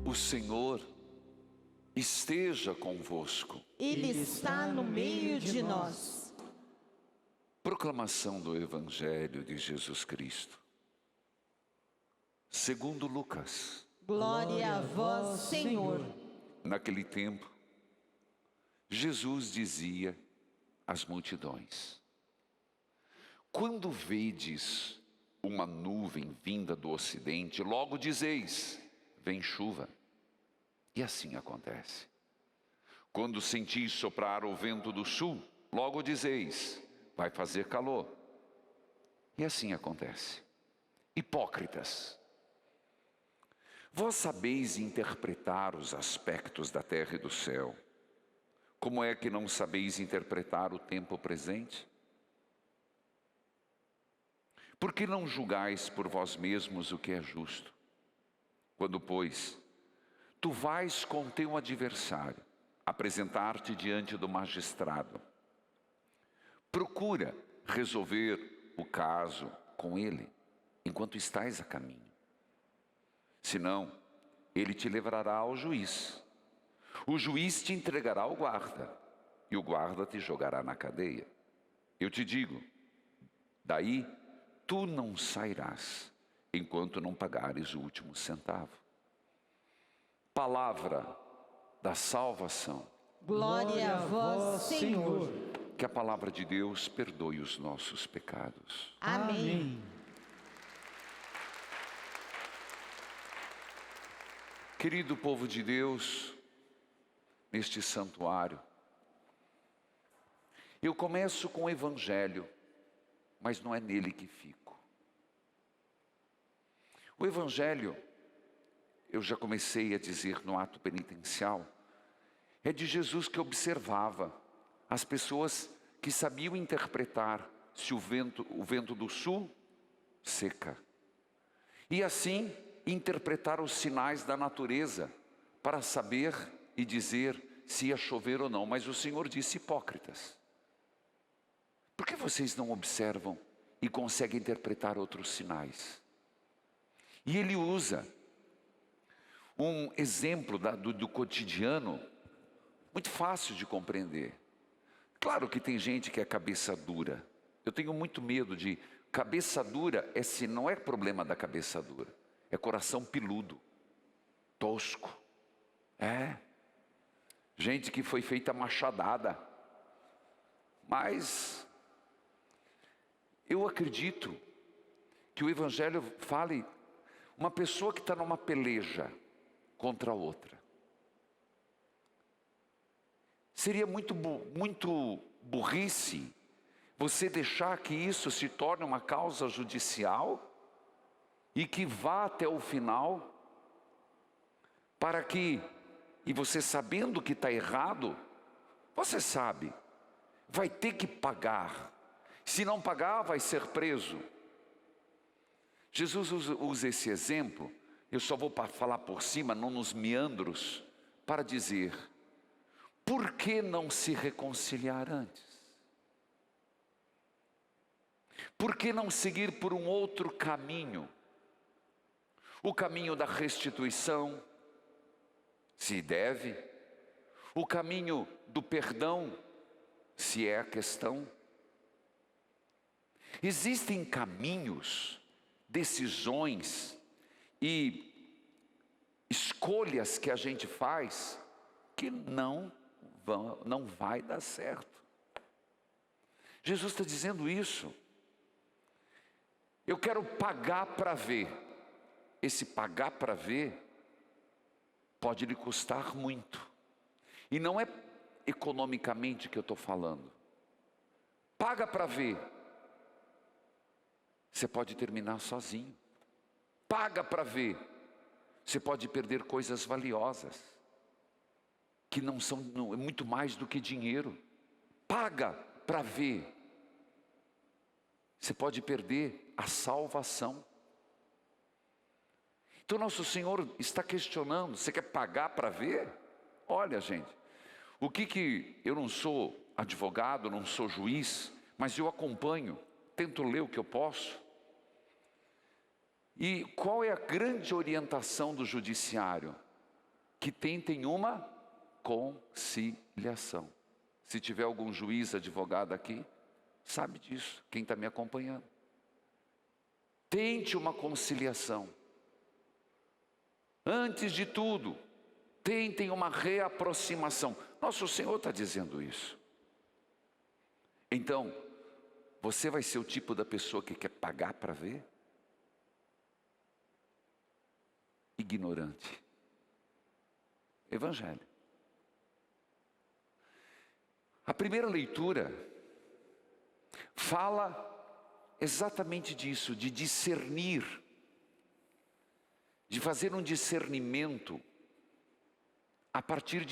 O Senhor esteja convosco. Ele está no meio de nós. Proclamação do Evangelho de Jesus Cristo, segundo Lucas. Glória a vós, Senhor. Naquele tempo, Jesus dizia às multidões: quando vedes uma nuvem vinda do ocidente, logo dizeis: vem chuva. E assim acontece. Quando sentis soprar o vento do sul, logo dizeis: vai fazer calor. E assim acontece. Hipócritas, vós sabeis interpretar os aspectos da terra e do céu. Como é que não sabeis interpretar o tempo presente? Por que não julgais por vós mesmos o que é justo? Quando, pois, tu vais com teu adversário apresentar-te diante do magistrado, procura resolver o caso com ele, enquanto estás a caminho. Senão, ele te levará ao juiz. O juiz te entregará ao guarda, e o guarda te jogará na cadeia. Eu te digo, daí tu não sairás, enquanto não pagares o último centavo. Palavra da salvação. Glória a vós, Senhor. Que a palavra de Deus perdoe os nossos pecados. Amém. Querido povo de Deus, neste santuário, eu começo com o Evangelho, mas não é nele que fico. O Evangelho, eu já comecei a dizer no ato penitencial, é de Jesus que observava as pessoas que sabiam interpretar se o vento do sul seca. E assim interpretar os sinais da natureza para saber e dizer se ia chover ou não. Mas o Senhor disse: hipócritas, por que vocês não observam e conseguem interpretar outros sinais? E ele usa um exemplo do cotidiano muito fácil de compreender. Claro que tem gente que é cabeça dura. Eu tenho muito medo de cabeça dura. Não é problema da cabeça dura, é coração peludo, tosco. Gente que foi feita machadada. Mas eu acredito que o Evangelho fale uma pessoa que está numa peleja contra a outra. Seria muito burrice você deixar que isso se torne uma causa judicial e que vá até o final, para que, e você sabendo que está errado, você sabe, vai ter que pagar. Se não pagar, vai ser preso. Jesus usa esse exemplo, eu só vou falar por cima, não nos meandros, para dizer: por que não se reconciliar antes? Por que não seguir por um outro caminho? O caminho da restituição, se deve, o caminho do perdão, se é a questão. Existem caminhos, decisões e escolhas que a gente faz que não vai dar certo. Jesus está dizendo isso. Eu quero pagar para ver. Esse pagar para ver pode lhe custar muito. E não é economicamente que eu estou falando. Paga para ver. Você pode terminar sozinho. Paga para ver. Você pode perder coisas valiosas, que não são muito mais do que dinheiro. Paga para ver. Você pode perder a salvação. Então nosso Senhor está questionando: você quer pagar para ver? Olha, gente, eu não sou advogado, não sou juiz, mas eu acompanho, tento ler o que eu posso. E qual é a grande orientação do judiciário? que tentem uma conciliação. Se tiver algum juiz, advogado aqui, sabe disso, quem está me acompanhando. Tente uma conciliação. Antes de tudo, tentem uma reaproximação. Nosso Senhor está dizendo isso. Então, você vai ser o tipo da pessoa que quer pagar para ver? Ignorante. Evangelho. A primeira leitura fala exatamente disso, de discernir, de fazer um discernimento a partir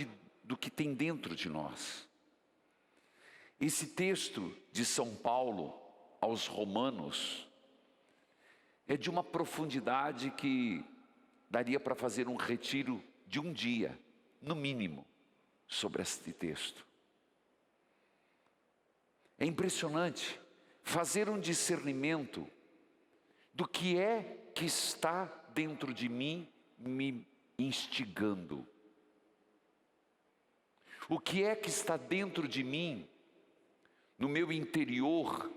do que tem dentro de nós. Esse texto de São Paulo aos Romanos é de uma profundidade que daria para fazer um retiro de um dia, no mínimo, sobre este texto. É impressionante fazer um discernimento do que é que está dentro de mim me instigando. O que é que está dentro de mim, no meu interior,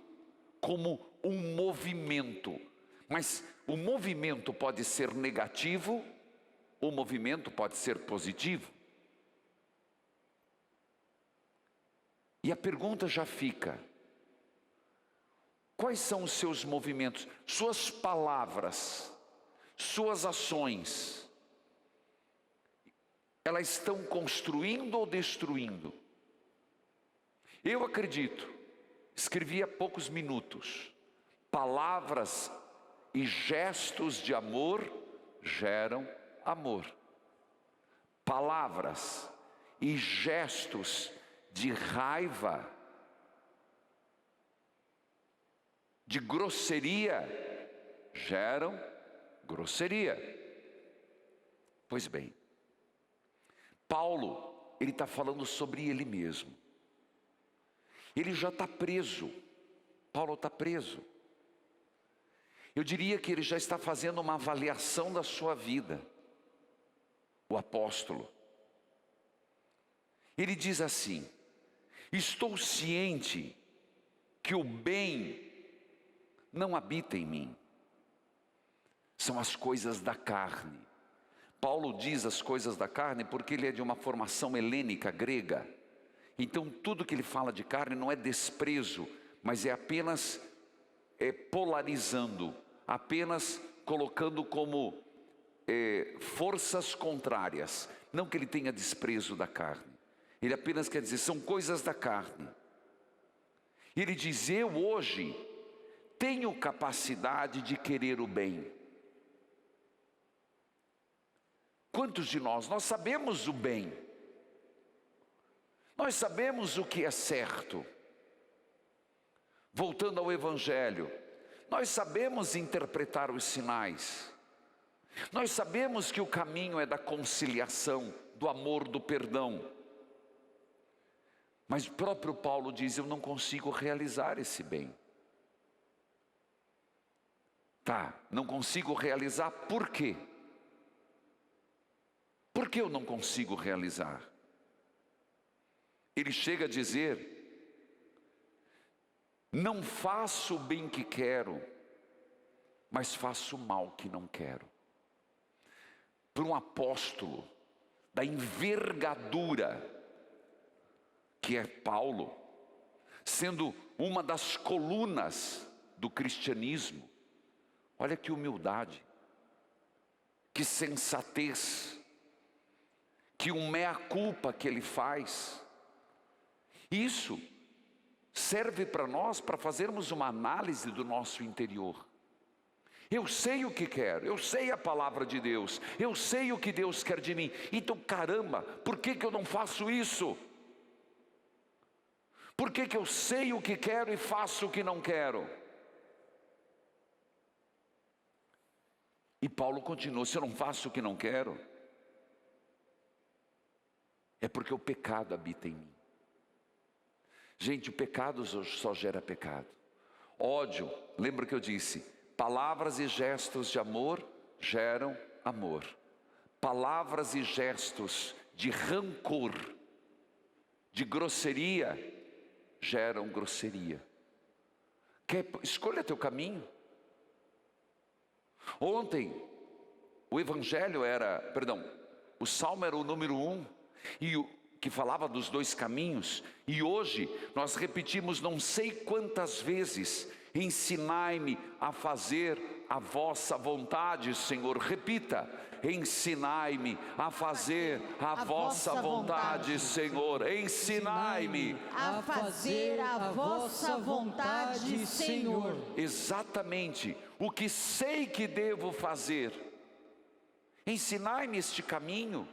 como um movimento. Mas o movimento pode ser negativo, o movimento pode ser positivo. E a pergunta já fica: quais são os seus movimentos, suas palavras, suas ações? Elas estão construindo ou destruindo? Eu acredito, escrevi há poucos minutos, palavras e gestos de amor geram amor. Palavras e gestos de raiva, de grosseria, geram grosseria. Pois bem, Paulo, ele está falando sobre ele mesmo. Ele já está preso. Paulo está preso. Eu diria que ele já está fazendo uma avaliação da sua vida. O apóstolo. Ele diz assim: estou ciente que o bem não habita em mim. São as coisas da carne. Paulo diz as coisas da carne porque ele é de uma formação helênica, grega. Então tudo que ele fala de carne não é desprezo, mas é apenas polarizando, apenas colocando como forças contrárias. Não que ele tenha desprezo da carne, ele apenas quer dizer, são coisas da carne. Ele diz, eu hoje tenho capacidade de querer o bem. Quantos de nós sabemos o bem? Nós sabemos o que é certo. Voltando ao Evangelho, nós sabemos interpretar os sinais. Nós sabemos que o caminho é da conciliação, do amor, do perdão. Mas o próprio Paulo diz, eu não consigo realizar esse bem. Tá, não consigo realizar, por quê? Por que eu não consigo realizar? Ele chega a dizer, não faço o bem que quero, mas faço o mal que não quero. Para um apóstolo da envergadura que é Paulo, sendo uma das colunas do cristianismo, olha que humildade, que sensatez, que um mea-culpa que ele faz. Isso serve para nós, para fazermos uma análise do nosso interior. Eu sei o que quero, eu sei a palavra de Deus, eu sei o que Deus quer de mim. Então, caramba, por que eu não faço isso? Por que eu sei o que quero e faço o que não quero? E Paulo continua, se eu não faço o que não quero, é porque o pecado habita em mim. Gente, o pecado só gera pecado. Ódio, lembra que eu disse, palavras e gestos de amor geram amor. palavras e gestos de rancor, de grosseria, geram grosseria. Escolha teu caminho. Ontem, o Salmo era o número 1, que falava dos 2 caminhos, e hoje nós repetimos não sei quantas vezes: ensinai-me a fazer a vossa vontade, Senhor. Repita: ensinai-me a fazer a vossa vontade, Senhor. Ensinai-me a fazer a vossa vontade, Senhor. Exatamente o que sei que devo fazer. Ensinai-me este caminho.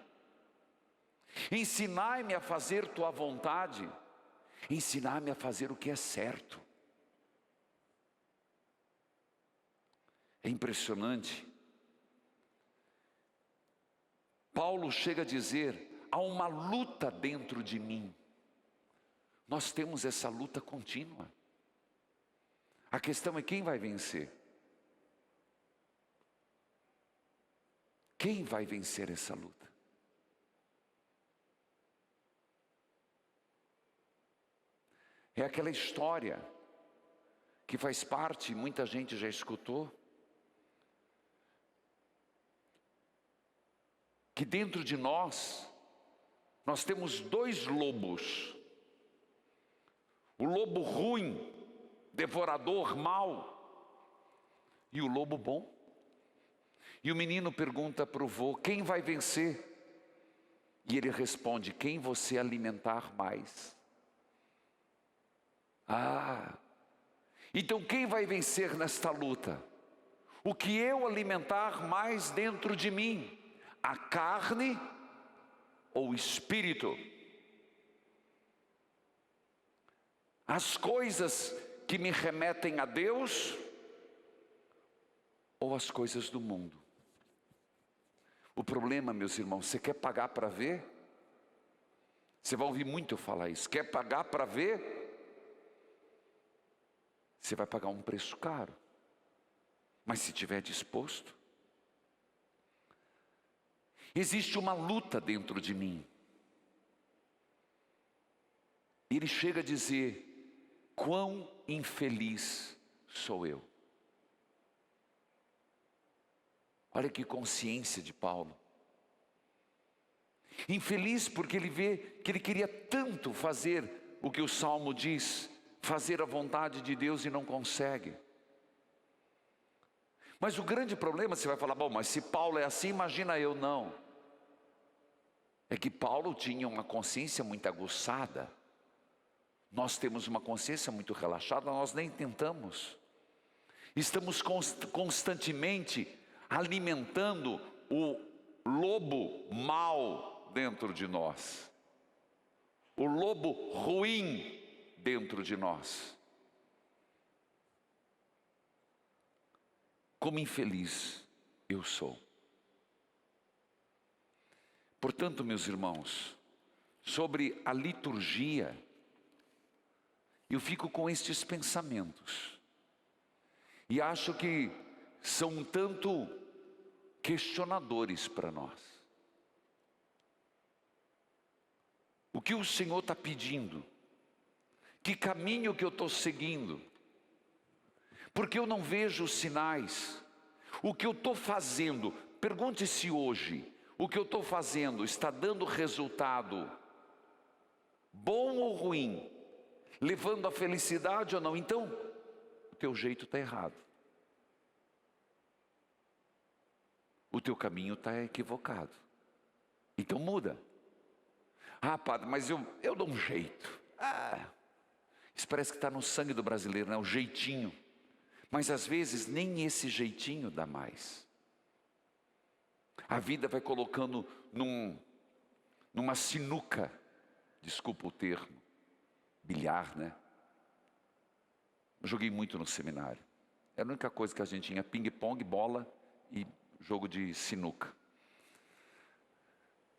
Ensinai-me a fazer tua vontade. Ensinai-me a fazer o que é certo. É impressionante. Paulo chega a dizer: há uma luta dentro de mim. Nós temos essa luta contínua. A questão é quem vai vencer. Quem vai vencer essa luta? É aquela história que faz parte, muita gente já escutou, que dentro de nós temos 2 lobos. O lobo ruim, devorador, mau, e o lobo bom. E o menino pergunta para o vô: quem vai vencer? E ele responde: quem você alimentar mais. Então quem vai vencer nesta luta? O que eu alimentar mais dentro de mim, a carne ou o espírito? As coisas que me remetem a Deus ou as coisas do mundo? O problema, meus irmãos, você quer pagar para ver? Você vai ouvir muito eu falar isso. Quer pagar para ver? Você vai pagar um preço caro. Mas se estiver disposto. Existe uma luta dentro de mim. Ele chega a dizer: quão infeliz sou eu. Olha que consciência de Paulo. Infeliz porque ele vê que ele queria tanto fazer o que o Salmo diz, fazer a vontade de Deus, e não consegue. Mas o grande problema, você vai falar: bom, mas se Paulo é assim, imagina eu. Não. É que Paulo tinha uma consciência muito aguçada. Nós temos uma consciência muito relaxada, nós nem tentamos. Estamos constantemente alimentando o lobo mau dentro de nós, o lobo ruim dentro de nós. Como infeliz eu sou. Portanto, meus irmãos, sobre a liturgia, eu fico com estes pensamentos, e acho que são tanto questionadores para nós. O que o Senhor está pedindo? Que caminho que eu estou seguindo? Porque eu não vejo os sinais. O que eu estou fazendo, pergunte-se hoje, o que eu estou fazendo está dando resultado bom ou ruim? Levando a felicidade ou não? Então, o teu jeito está errado. O teu caminho está equivocado. Então muda. Padre, mas eu dou um jeito. Isso parece que está no sangue do brasileiro, né? O jeitinho. Mas às vezes nem esse jeitinho dá mais. A vida vai colocando numa sinuca, desculpa o termo, bilhar, né? Eu joguei muito no seminário. Era a única coisa que a gente tinha: ping-pong, bola e jogo de sinuca.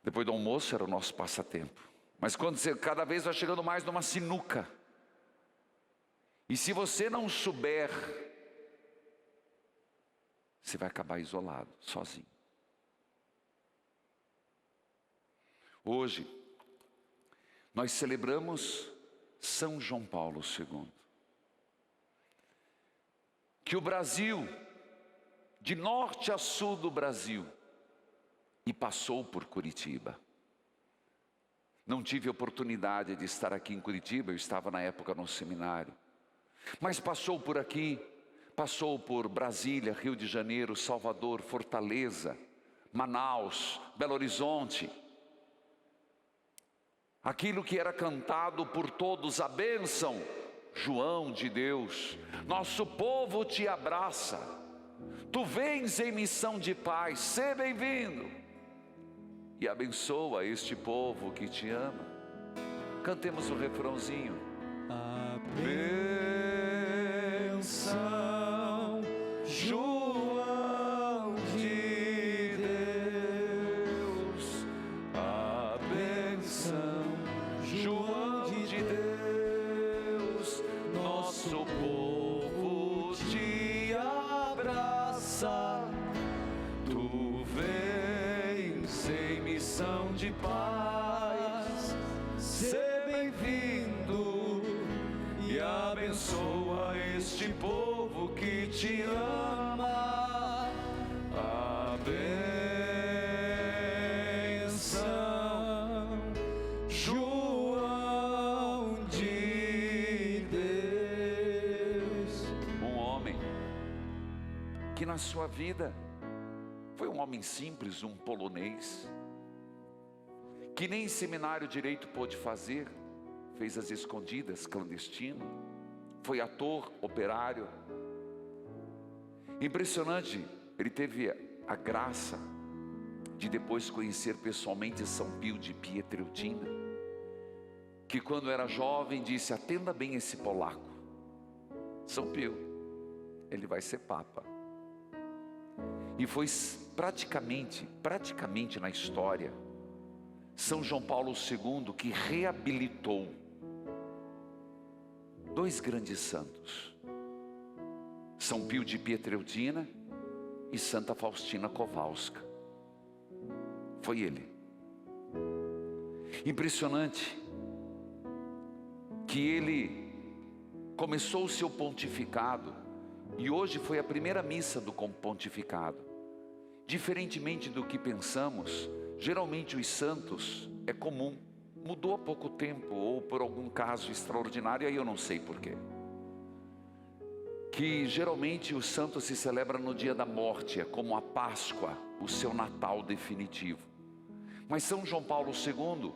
Depois do almoço era o nosso passatempo. Mas quando você cada vez vai chegando mais numa sinuca, e se você não souber, você vai acabar isolado, sozinho. Hoje, nós celebramos São João Paulo II. Que o Brasil, de norte a sul do Brasil, e passou por Curitiba. Não tive oportunidade de estar aqui em Curitiba, eu estava na época no seminário. Mas passou por aqui, passou por Brasília, Rio de Janeiro, Salvador, Fortaleza, Manaus, Belo Horizonte. Aquilo que era cantado por todos, a bênção, João de Deus, nosso povo te abraça, tu vens em missão de paz, seja bem-vindo, e abençoa este povo que te ama. Cantemos o refrãozinho. A bênção, João de Deus, a bênção, João de Deus, nosso povo te abraça, tu vens em missão de paz, seja bem-vindo e abençoa este povo que te ama. A bênção, João de Deus. Um homem que na sua vida foi um homem simples, um polonês, que nem seminário direito pôde fazer, fez as escondidas, clandestino, foi ator, operário. Impressionante, ele teve a graça de depois conhecer pessoalmente São Pio de Pietrelcina, que quando era jovem disse: atenda bem esse polaco, São Pio, ele vai ser papa. E foi praticamente na história, São João Paulo II que reabilitou dois grandes santos, São Pio de Pietrelcina e Santa Faustina Kowalska. Foi ele. Impressionante que ele começou o seu pontificado e hoje foi a primeira missa do pontificado. Diferentemente do que pensamos, geralmente os santos é comum, mudou há pouco tempo ou por algum caso extraordinário, aí eu não sei porquê, que geralmente o santo se celebra no dia da morte, é como a Páscoa, o seu Natal definitivo. Mas São João Paulo II,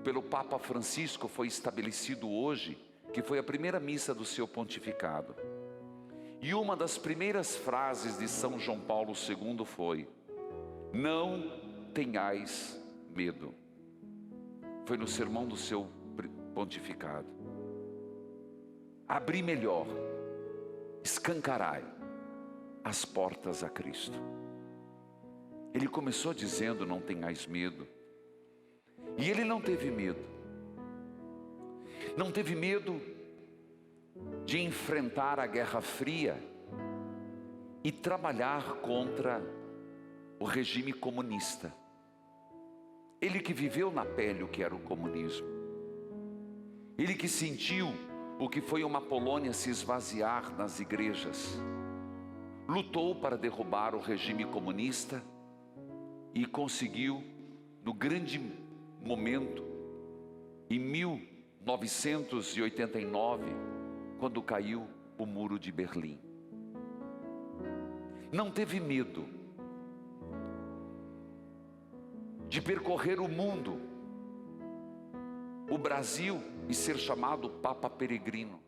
pelo Papa Francisco, foi estabelecido hoje, que foi a primeira missa do seu pontificado. E uma das primeiras frases de São João Paulo II foi: não tenhais medo. Foi no sermão do seu pontificado. Abri melhor, escancarai as portas a Cristo. Ele começou dizendo: não tenhais medo. E ele não teve medo. Não teve medo de enfrentar a Guerra Fria e trabalhar contra o regime comunista. Ele que viveu na pele o que era o comunismo. Ele que sentiu o que foi uma Polônia se esvaziar nas igrejas. Lutou para derrubar o regime comunista e conseguiu, no grande momento, em 1989, quando caiu o Muro de Berlim. Não teve medo de percorrer o mundo, o Brasil, e ser chamado Papa Peregrino,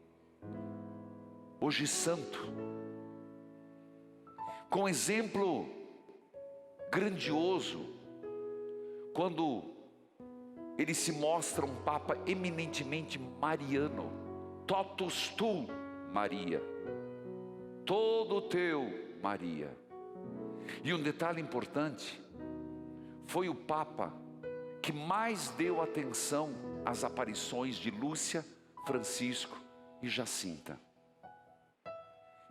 hoje santo, com exemplo grandioso, quando ele se mostra um Papa eminentemente mariano, totus tu, Maria, todo teu, Maria. E um detalhe importante, foi o Papa que mais deu atenção às aparições de Lúcia, Francisco e Jacinta.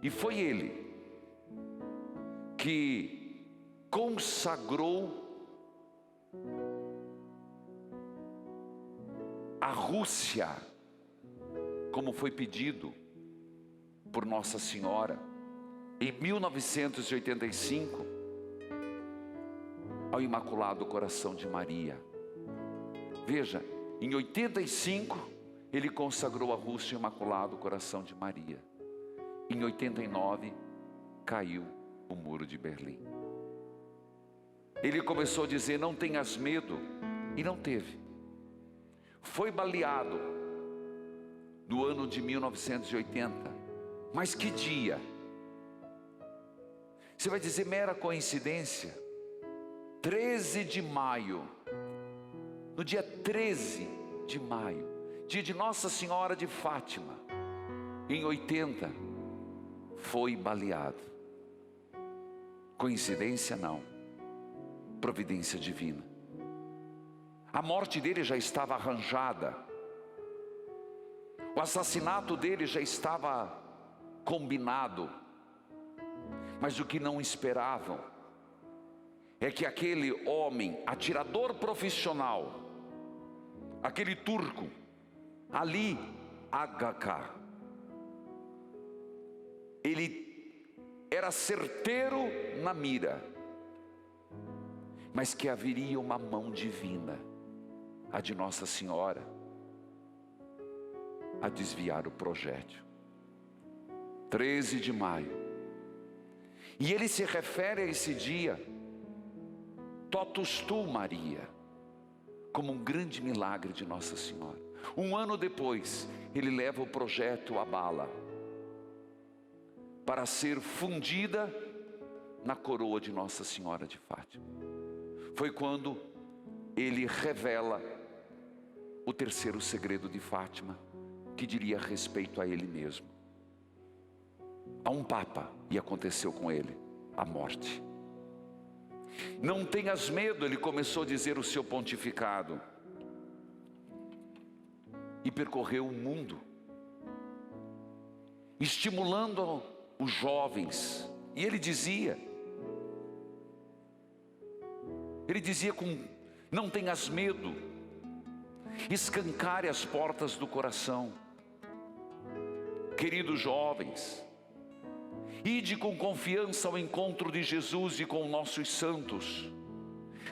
E foi ele que consagrou a Rússia, como foi pedido por Nossa Senhora, em 1985, ao Imaculado Coração de Maria. Veja, em 85, ele consagrou a Rússia ao Imaculado Coração de Maria. Em 89, caiu o Muro de Berlim. Ele começou a dizer: não tenhas medo, e não teve. Foi baleado no ano de 1980, mas que dia? Você vai dizer mera coincidência? 13 de maio, no dia 13 de maio, dia de Nossa Senhora de Fátima, em 80, foi baleado. Coincidência? Não. Providência divina. A morte dele já estava arranjada. O assassinato dele já estava combinado. Mas o que não esperavam é que aquele homem, atirador profissional, aquele turco, Ali Agca, ele era certeiro na mira, mas que haveria uma mão divina, a de Nossa Senhora, a desviar o projétil. 13 de maio. E ele se refere a esse dia, totus tu, Maria, como um grande milagre de Nossa Senhora. Um ano depois, ele leva o projétil à bala, para ser fundida na coroa de Nossa Senhora de Fátima. Foi quando ele revela o terceiro segredo de Fátima, que diria respeito a ele mesmo, a um papa, e aconteceu com ele a morte. Não tenhas medo, ele começou a dizer o seu pontificado, e percorreu o mundo, estimulando os jovens. E ele dizia não tenhas medo, escancare as portas do coração. Queridos jovens, ide com confiança ao encontro de Jesus e com nossos santos.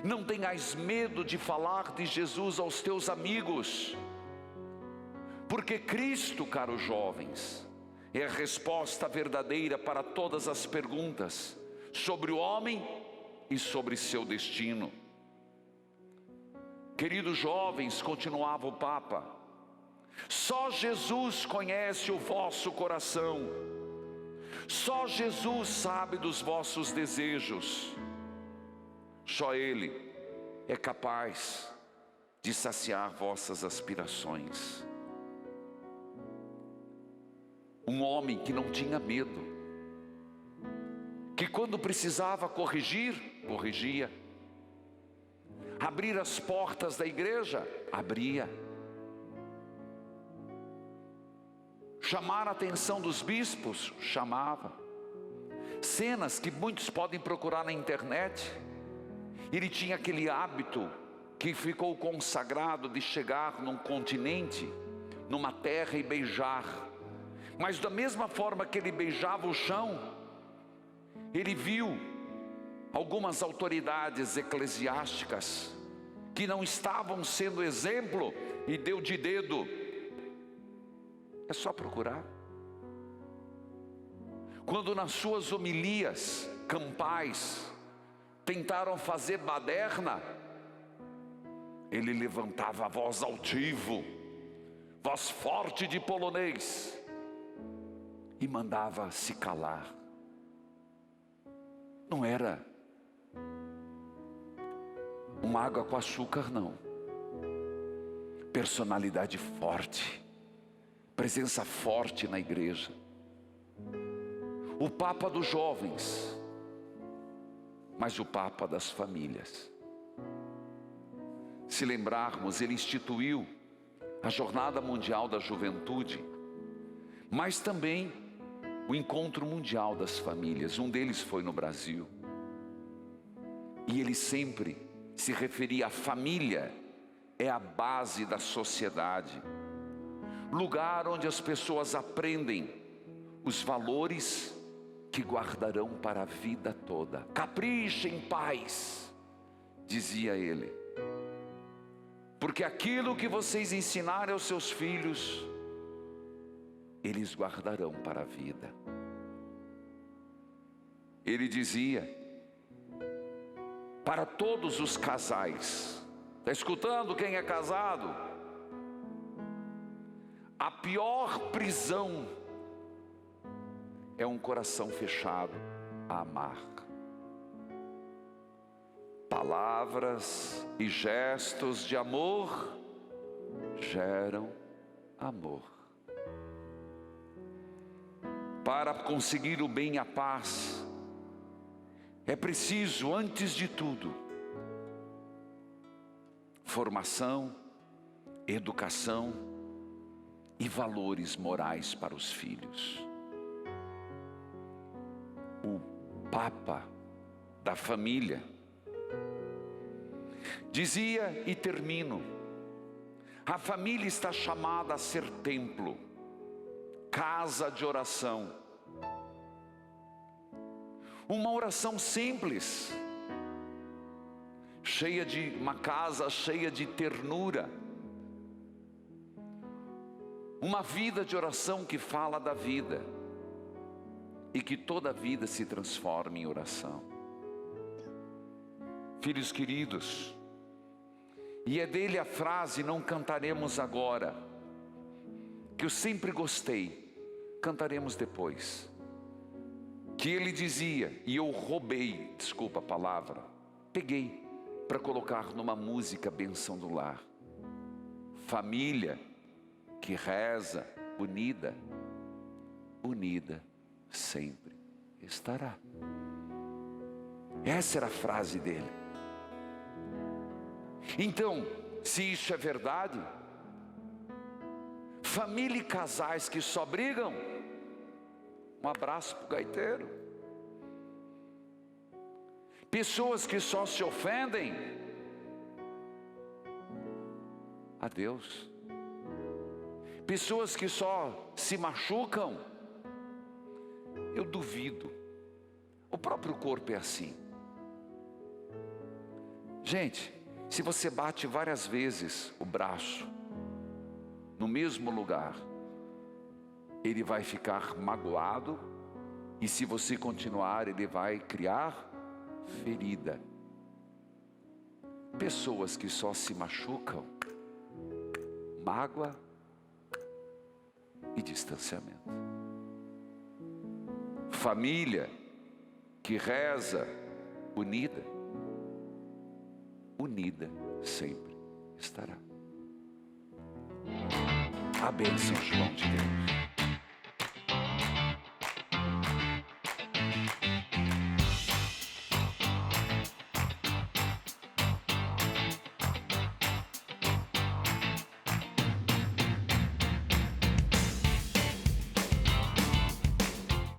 Não tenhais medo de falar de Jesus aos teus amigos, porque Cristo, caros jovens, é a resposta verdadeira para todas as perguntas sobre o homem e sobre seu destino. Queridos jovens, continuava o Papa, só Jesus conhece o vosso coração, só Jesus sabe dos vossos desejos, só Ele é capaz de saciar vossas aspirações. Um homem que não tinha medo, que quando precisava corrigir, corrigia. Abrir as portas da igreja, abria. Chamar a atenção dos bispos, chamava. Cenas que muitos podem procurar na internet. Ele tinha aquele hábito que ficou consagrado de chegar num continente, numa terra e beijar. Mas da mesma forma que ele beijava o chão, ele viu algumas autoridades eclesiásticas que não estavam sendo exemplo e deu de dedo. É só procurar. Quando nas suas homilias campais tentaram fazer baderna, ele levantava a voz altivo, voz forte de polonês, e mandava se calar. Não era uma água com açúcar, não. Personalidade forte, presença forte na igreja. O Papa dos jovens, mas o Papa das famílias. Se lembrarmos, ele instituiu a Jornada Mundial da Juventude, mas também o Encontro Mundial das Famílias. Um deles foi no Brasil. E ele sempre se referia à família é a base da sociedade, lugar onde as pessoas aprendem os valores que guardarão para a vida toda. Caprichem, pais, dizia ele, porque aquilo que vocês ensinarem aos seus filhos, eles guardarão para a vida. Ele dizia para todos os casais, está escutando quem é casado? A pior prisão é um coração fechado a amar. Palavras e gestos de amor geram amor. Para conseguir o bem e a paz, é preciso, antes de tudo, formação, educação e valores morais para os filhos. O Papa da família dizia, e termino, a família está chamada a ser templo, casa de oração. Uma oração simples, uma casa cheia de ternura. Uma vida de oração que fala da vida e que toda a vida se transforme em oração. Filhos queridos, e é dele a frase, não cantaremos agora, que eu sempre gostei, cantaremos depois, que ele dizia, e eu roubei, desculpa a palavra, peguei para colocar numa música Bênção do Lar. Família que reza, unida, unida sempre estará. Essa era a frase dele. Então, se isso é verdade, família e casais que só brigam, um abraço para o gaiteiro. Pessoas que só se ofendem, adeus. Pessoas que só se machucam, eu duvido. O próprio corpo é assim. Gente, se você bate várias vezes o braço no mesmo lugar, ele vai ficar magoado, e se você continuar, ele vai criar ferida. Pessoas que só se machucam, mágoa e distanciamento. Família que reza, unida, unida sempre estará. A bênção, João de Deus.